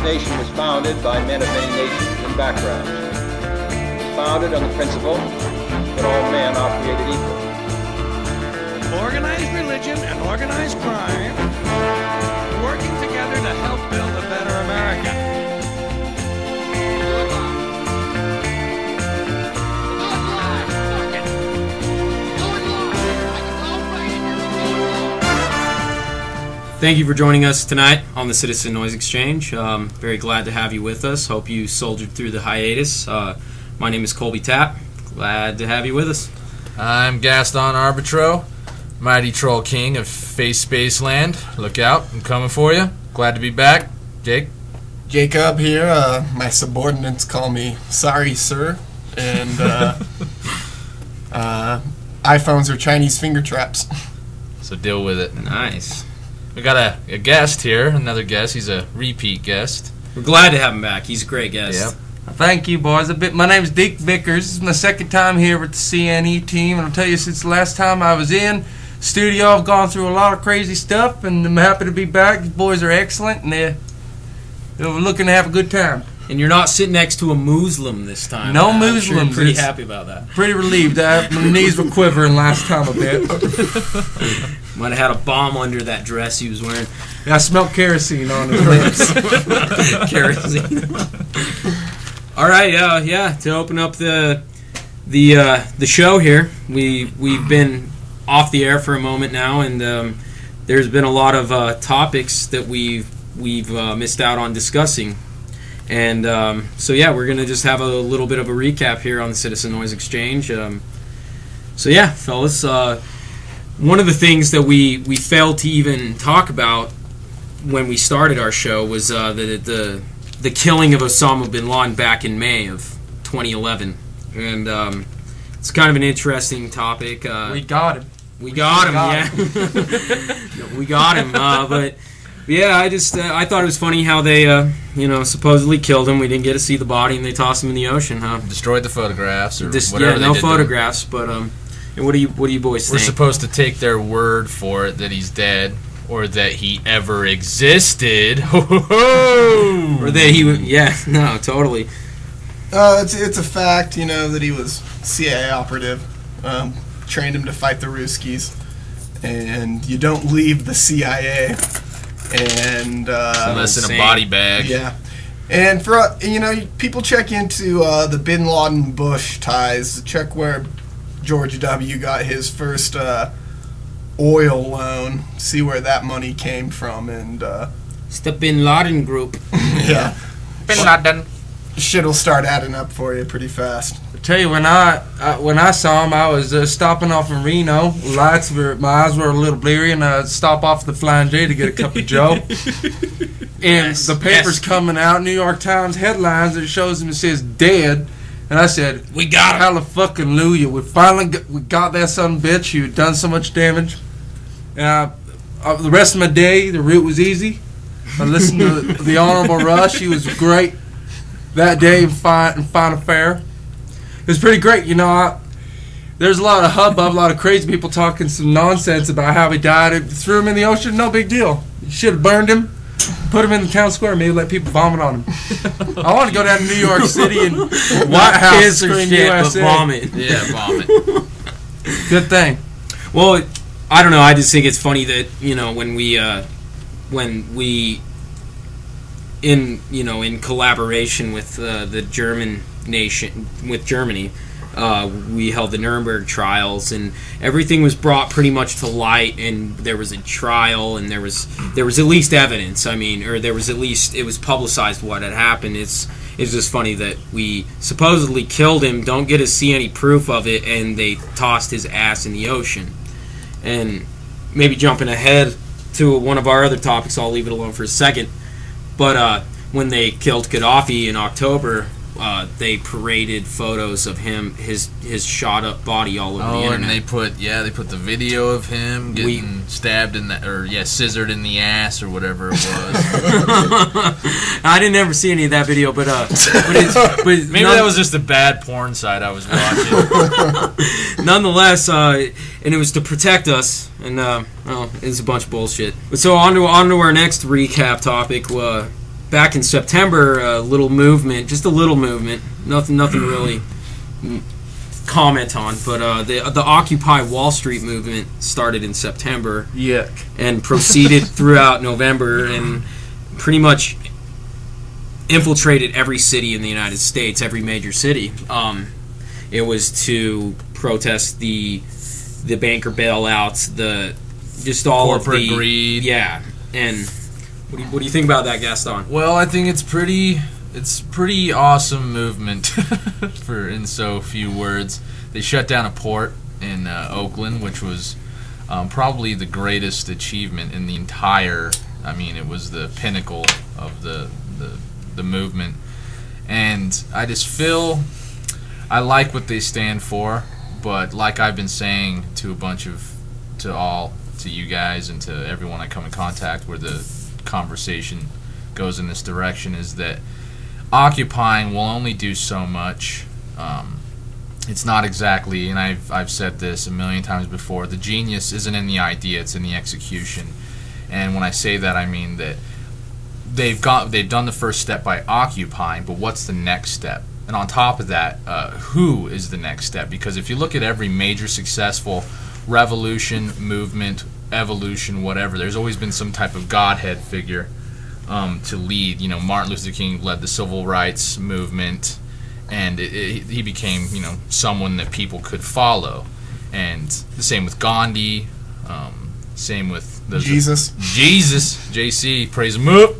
nation was founded by men of many nations and backgrounds. Founded on the principle that all men are created equal. Organized religion and organized crime working together to help build a better America. Thank you for joining us tonight on the Citizen Noise Exchange. Very glad to have you with us. Hope you soldiered through the hiatus. My name is Colby Tapp. Glad to have you with us. I'm Gaston Arbitro, Mighty Troll King of Face Space Land. Look out, I'm coming for you. Glad to be back. Jake? Jacob here. My subordinates call me Sorry Sir. And iPhones are Chinese finger traps. So deal with it. Nice. We got a guest here, another guest. He's a repeat guest. We're glad to have him back. He's a great guest. Yep. Thank you, boys. My name's Dick Vickers. This is my second time here with the C.N.E team, and I'll tell you, since the last time I was in studio, I've gone through a lot of crazy stuff, and I'm happy to be back. The boys are excellent, and they're looking to have a good time. And you're not sitting next to a Muslim this time. No I'm Muslims. sure you're pretty happy about that. Pretty relieved. My knees were quivering last time a bit. Might have had a bomb under that dress he was wearing. I smelled kerosene on his lips. Kerosene. All right, yeah. To open up the show here, we've been off the air for a moment now, and there's been a lot of topics that we've missed out on discussing, and so yeah, we're gonna just have a little bit of a recap here on the Citizen Noise Exchange. So yeah, fellas, one of the things that we failed to even talk about when we started our show was the killing of Osama bin Laden back in May of 2011, and it's kind of an interesting topic. We got him. We got him, yeah. We got him, but yeah, I thought it was funny how they supposedly killed him. We didn't get to see the body, and they tossed him in the ocean, huh? Destroyed the photographs or whatever. Yeah, no photographs, but what do you boys think? We're supposed to take their word for it that he's dead, or that he ever existed. Or that he would, yeah, no, totally. It's a fact, that he was CIA operative. Trained him to fight the Ruskies, and you don't leave the CIA. And unless in a body bag. Yeah. And for people check into the Bin Laden Bush ties. Check where George W. got his first oil loan. See where that money came from, and it's the Bin Laden group. Yeah. Bin Laden. Shit'll start adding up for you pretty fast. I tell you, when I saw him, I was stopping off in Reno. My eyes were a little bleary, and I'd stop off at the Flying J to get a cup of Joe. And the paper's coming out, New York Times headlines, and it shows him, it says dead. And I said, we got him. Hallelujah. We finally got that son of a bitch who had done so much damage. And the rest of my day, the route was easy. I listened to the Honorable Rush. He was great that day in Fine Affair. It was pretty great. There's a lot of hubbub, a lot of crazy people talking some nonsense about how he died. It threw him in the ocean, no big deal. You should have burned him, put him in the town square, maybe let people vomit on him. I want to go down to New York City and White House scream USA. But vomit. Yeah, vomit. Good thing. Well, I don't know. I just think it's funny that when we in collaboration with the German nation, with Germany, we held the Nuremberg trials, and everything was brought pretty much to light, and there was a trial, and there was at least evidence. I mean, or there was at least, it was publicized what had happened. It's just funny that we supposedly killed him, don't get to see any proof of it, and they tossed his ass in the ocean. And maybe jumping ahead to one of our other topics, I'll leave it alone for a second. But when they killed Gaddafi in October, they paraded photos of him, his shot up body all over the internet. And they put the video of him getting stabbed in the, or scissored in the ass or whatever it was. I didn't ever see any of that video, but maybe that was just a bad porn site I was watching. Nonetheless, and it was to protect us, and it's a bunch of bullshit. So on to our next recap topic. back in September, a little movement, just a little movement, nothing really comment on, but the Occupy Wall Street movement started in September. Yuck. And proceeded throughout November and pretty much infiltrated every city in the United States, every major city. It was to protest the banker bailouts, just all corporate of the greed. Yeah, and what do you think about that, Gaston? Well, I think it's pretty awesome movement for in so few words. They shut down a port in Oakland, which was probably the greatest achievement in the entire. I mean, it was the pinnacle of the movement, and I just feel I like what they stand for, but like I've been saying to you guys and to everyone I come in contact where the conversation goes in this direction, is that occupying will only do so much. It's not exactly, and I've said this a million times before, the genius isn't in the idea, it's in the execution. And when I say that, I mean that they've done the first step by occupying, but what's the next step? And on top of that, who is the next step? Because if you look at every major successful revolution, movement, evolution, whatever, there's always been some type of godhead figure to lead. You know, Martin Luther King led the civil rights movement, and he became, you know, someone that people could follow. And the same with Gandhi, same with Jesus, JC, praise him up.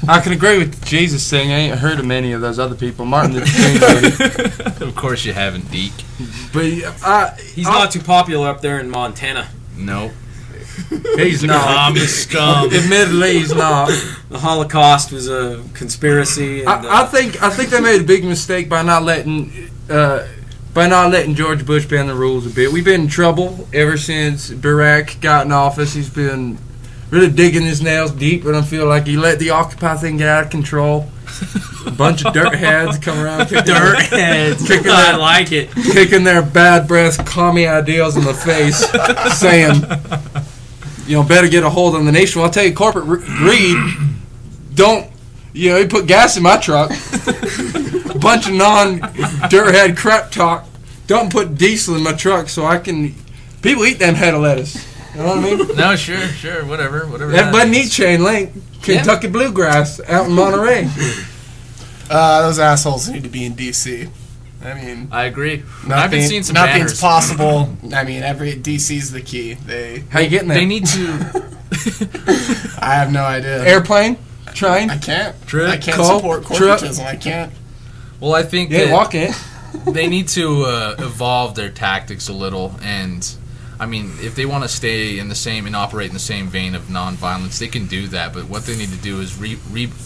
I can agree with the Jesus thing. I ain't heard of many of those other people. Martin Luther King. Of course you haven't, Deke. But He's not too popular up there in Montana. Nope. he's not. Scum. Admittedly, he's not. The Holocaust was a conspiracy. And, I think they made a big mistake by not letting George Bush bend the rules a bit. We've been in trouble ever since Barack got in office. He's been really digging his nails deep, and I feel like he let the Occupy thing get out of control. A bunch of dirt heads come around, I like it. Kicking their bad breath commie ideals in the face, saying, you know, better get a hold on the nation. Well, I'll tell you, corporate greed, don't, you know, he put gas in my truck. A bunch of non-dirthead crap talk. Don't put diesel in my truck so I can, people eat them head of lettuce. You know what I mean? No, sure, whatever. That Bud Neat chain link, Kentucky Bluegrass out in Monterey. Those assholes need to be in D.C. I mean, I agree. I've been seeing some nothing's banners. possible. I mean, DC's the key. How you getting there? They need to. I have no idea. Airplane, train. I can't. Truck, I can't coal, support truck. corporatism. I can't. Well, I think Yeah, that walking it. they need to evolve their tactics a little, and I mean, if they want to stay in the same and operate in the same vein of nonviolence, they can do that. But what they need to do is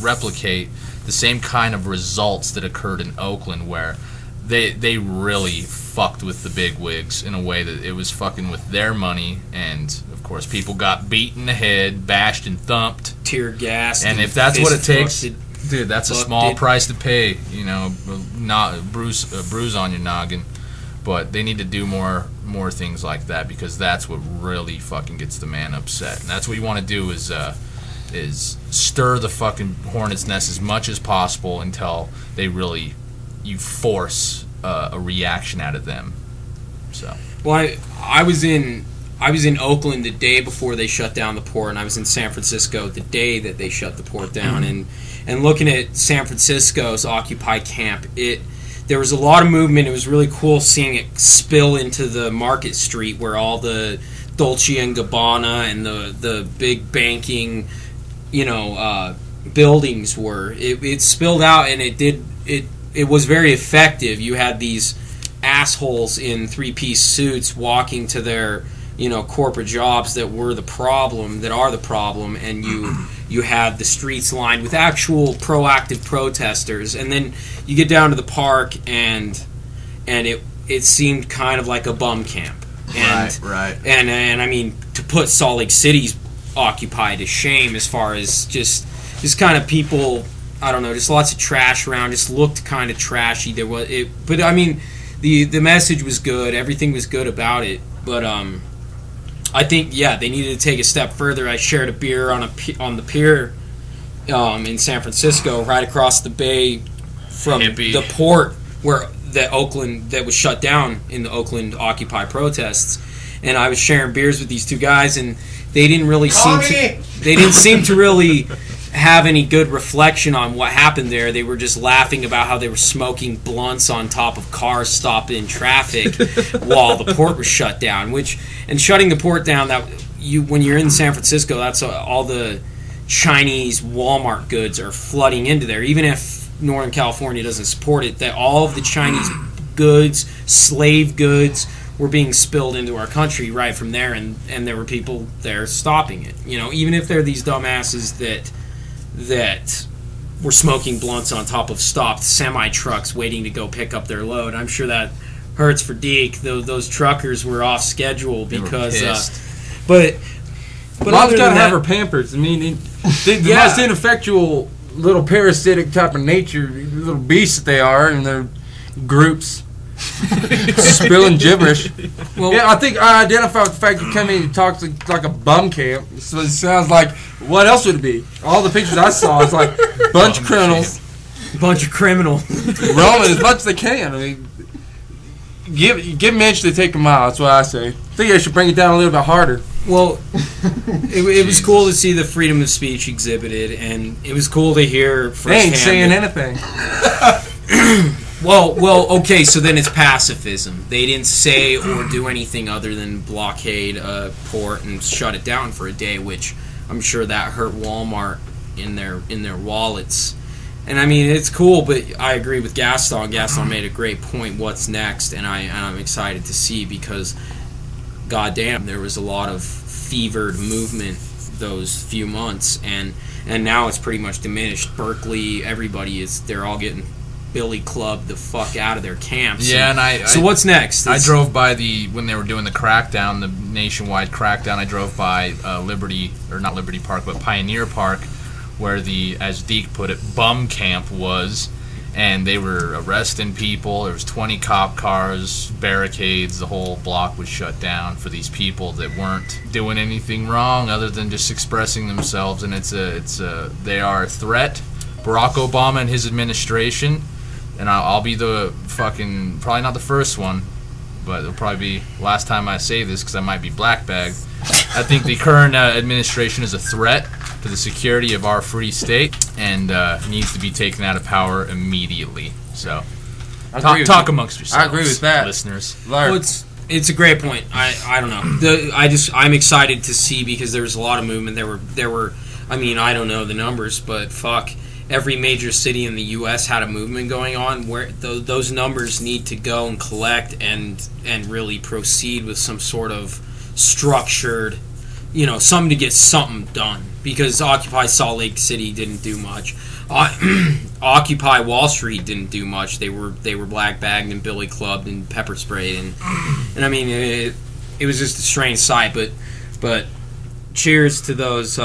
replicate the same kind of results that occurred in Oakland, where they really fucked with the big wigs in a way that it was fucking with their money, and of course people got beat in the head, bashed and thumped, Tear gas. and if that's what it takes, dude, that's a small price to pay. You know, not a bruise on your noggin. But they need to do more things like that, because that's what really fucking gets the man upset. And that's what you want to do is stir the fucking hornet's nest as much as possible until you force a reaction out of them. So. Well, I was in Oakland the day before they shut down the port, and I was in San Francisco the day that they shut the port down. And looking at San Francisco's Occupy camp, there was a lot of movement. It was really cool seeing it spill into the Market Street where all the Dolce & Gabbana and the big banking, you know, buildings were. It spilled out, and it was very effective. You had these assholes in three-piece suits walking to their, you know, corporate jobs that are the problem, and you had the streets lined with actual proactive protesters, and then you get down to the park, and it seemed kind of like a bum camp. And, right. And I mean, to put Salt Lake City's Occupy to shame, as far as just kind of people, I don't know, just lots of trash around, just looked kind of trashy. But I mean, the message was good, everything was good about it, but I think, yeah, they needed to take a step further. I shared a beer on the pier in San Francisco, right across the bay from Hippie. the port where that was shut down in the Oakland Occupy protests. And I was sharing beers with these two guys, and they didn't really seem to really have any good reflection on what happened there. They were just laughing about how they were smoking blunts on top of cars stopped in traffic while the port was shut down. And shutting the port down, when you're in San Francisco, that's all the Chinese Walmart goods are flooding into there. Even if Northern California doesn't support it, that all of the Chinese goods, slave goods, were being spilled into our country right from there, and there were people there stopping it. Even if they're these dumbasses that were smoking blunts on top of stopped semi-trucks waiting to go pick up their load. I'm sure that hurts for Deke. Those truckers were off schedule because... But Mom's got to have her Pampers. I mean, the most ineffectual little parasitic type of nature, little beasts that they are, and their groups spilling gibberish. Well, I think I identify with the fact you come in and talk like a bum camp. So it sounds like, what else would it be? All the pictures I saw, it's like a bunch of criminals. Bunch of criminals. Rolling as much as they can. I mean, give them an inch, they take a mile. That's what I say. I think I should bring it down a little bit harder. Well, it was cool to see the freedom of speech exhibited, and it was cool to hear firsthand. They ain't saying anything. Well, okay, so then it's pacifism. They didn't say or do anything other than blockade a port and shut it down for a day, which I'm sure that hurt Walmart in their wallets. And I mean, it's cool, but I agree with Gaston. Gaston made a great point. What's next? And I'm excited to see, because goddamn, there was a lot of fevered movement those few months, and now it's pretty much diminished. Berkeley, they're all getting Billy Club the fuck out of their camps. Yeah, so what's next? I drove by when they were doing the crackdown, the nationwide crackdown. I drove by not Liberty Park, but Pioneer Park, where the, as Deke put it, bum camp was, and they were arresting people. There was 20 cop cars, barricades. The whole block was shut down for these people that weren't doing anything wrong other than just expressing themselves. And they are a threat. Barack Obama and his administration. And I'll be the probably not the first one, but it'll probably be last time I say this because I might be black bagged. I think the current administration is a threat to the security of our free state and needs to be taken out of power immediately. So, talk amongst yourselves. I agree with that, listeners. Well, it's a great point. I don't know. I'm excited to see, because there was a lot of movement. There were. I mean, I don't know the numbers, but fuck. Every major city in the U.S. had a movement going on where those numbers need to go and collect and really proceed with some sort of structured, something to get something done. Because Occupy Salt Lake City didn't do much. Occupy Wall Street didn't do much. They were black bagged and billy clubbed and pepper sprayed, and I mean it was just a strange sight. But cheers to those.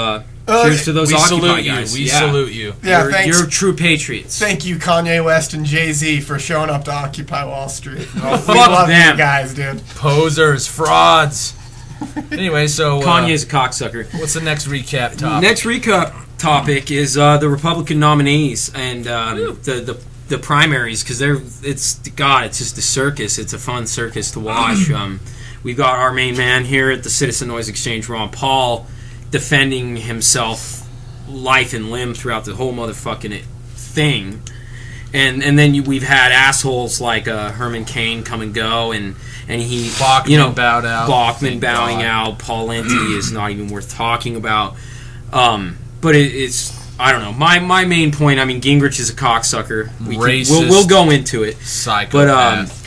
Cheers to those Occupy guys. We salute you. Yeah, thanks. You're true patriots. Thank you, Kanye West and Jay-Z, for showing up to Occupy Wall Street. We Fuck love them. you guys, dude. Posers, frauds. Anyway, so Kanye's a cocksucker. What's the next recap topic? Next recap topic is the Republican nominees and the primaries, because it's just a circus. It's a fun circus to watch. We've got our main man here at the Citizen Noise Exchange, Ron Paul, defending himself life and limb throughout the whole motherfucking thing, and then we've had assholes like Herman Cain come and go, and he Bachman bowed out. Bachman bowing out. Paul Enty is not even worth talking about. But it's I don't know. My main point. I mean, Gingrich is a cocksucker. Racist. We'll go into it. Psychopath.